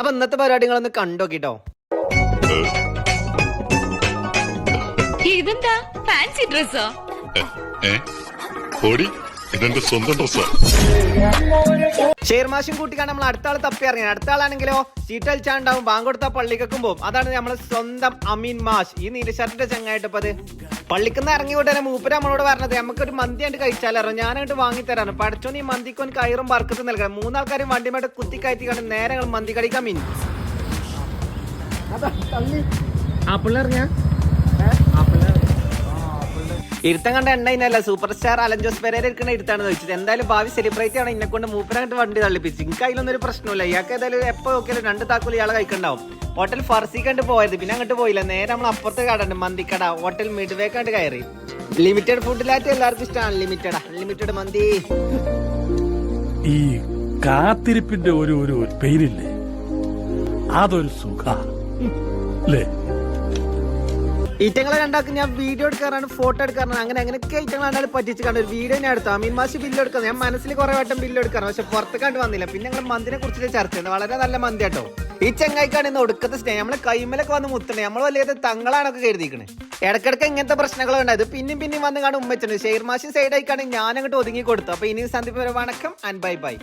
അപ്പൊ ഇന്നത്തെ പരിപാടികളൊന്ന് കണ്ടോക്കിട്ടോ. ഇതെന്താ ഫാൻസി ഡ്രസ്സോ? ഇതെന്റെ സ്വന്തം ഡ്രസ്സാ. ഷെയർമാശും കൂട്ടിക്കാണ് നമ്മൾ അടുത്ത ആൾ തപ്പി ഇറങ്ങി. അടുത്ത ആളാണെങ്കിലോ സീറ്റ് അടിച്ചാണ്ടാവും, ബാങ്ക് കൊടുത്താൽ പള്ളിക്കും പോകും. അതാണ് നമ്മളെ സ്വന്തം അമീൻ മാഷ്. ഈ നീല ഷർട്ടിന്റെ ചങ്ങായിട്ടപ്പോ അത് പള്ളിക്കുന്ന ഇറങ്ങി വിട്ടാൽ മൂപ്പര് നമ്മളോട് പറഞ്ഞത് നമുക്കൊരു മന്തി ആയിട്ട് കഴിച്ചാലോ, ഞാനായിട്ട് വാങ്ങിത്തരാണ്. പഠിച്ചോ നീ മന്തിക്കൊൻ കയറും ബർക്കത്തും നൽകണം. മൂന്നാൾക്കാരും വണ്ടിമായിട്ട് കുത്തി കയറ്റിക്കാണ്ട് നേരെ മന്തി കടിക്കാൻ മീൻ ഇരുത്തം കണ്ട എണ്ണ സൂപ്പർ സ്റ്റാർ അലൻ ജോസ് പെരേര ഇരിക്കുന്ന ഇരുത്താണ് ചോദിച്ചത്. എന്തായാലും ഭാവി സെലിബ്രേറ്റ് ആണ്. ഇന്നെ കൊണ്ട് മൂപ്പരായിട്ട് വണ്ടി തള്ളിപ്പിച്ചു. എനിക്ക് അതിലൊന്നും ഒരു പ്രശ്നമില്ല. ഇയാൾക്ക് ഏതായാലും എപ്പോ നോക്കിയാലും 2 താക്കോൽ ഇയാളെ കഴിക്കണ്ടാവും. ഹോട്ടൽ ഫർസി കണ്ട് പോയത്, പിന്നെ അങ്ങോട്ട് പോയില്ല. നേരെ നമ്മൾ അപ്പുറത്തെ കടണ്ട് മന്തിക്കട, ഹോട്ടൽ മിഡ് കണ്ട് കയറി. ലിമിറ്റഡ് ഫുഡിലായിട്ട് എല്ലാവർക്കും ഇഷ്ടമാണ്. അൺലിമിറ്റഡ് മന്തി. ഈ കാത്തിരിപ്പിന്റെ ഒരു പേരില്ലേ, അതൊരു സുഖ അല്ലേ? ഈറ്റങ്ങളെ രണ്ടാക്കും ഞാൻ വീഡിയോ എടുക്കാറാണ്, ഫോട്ടോ എടുക്കാറാണ്, അങ്ങനെയൊക്കെ ഈറ്റങ്ങളാണ് പറ്റിച്ച് കണ്ട ഒരു വീഡിയോ ഞാൻ എടുത്തു. അമീൻ മാഷ് ബില്ല് എടുക്കാം. ഞാൻ മനസ്സിൽ കുറെ വട്ടം ബില്ല് എടുക്കാറ്, പക്ഷെ പുറത്ത് കണ്ട് വന്നില്ല. പിന്നെ ഞങ്ങൾ മന്തിനെ കുറിച്ചിട്ട് ചർച്ച ചെയ്യുന്നത് വളരെ നല്ല മന്തി കേട്ടോ. ഈ ചെങ്ങായിക്കാണ് ഇന്ന് ഒടുക്കത്തെ സ്നേഹം. നമ്മളെ കൈമലൊക്കെ വന്ന് മുത്തണേ. നമ്മൾ വലിയ തങ്ങളാണൊക്കെ കരുതിക്കണേ. ഇടക്കിടക്ക് ഇങ്ങനത്തെ പ്രശ്നങ്ങൾ ഉണ്ടായത്. പിന്നെയും വന്ന് കാണും ഉമ്മച്ചുണ്ട്. ഷെയർമാശും സൈഡായിക്കാണ് ഞാൻ അങ്ങോട്ട് ഒതുങ്ങി കൊടുത്തു. അപ്പൊ ഇനി സന്ദീപ് വണക്കം ആൻഡ് ബൈ.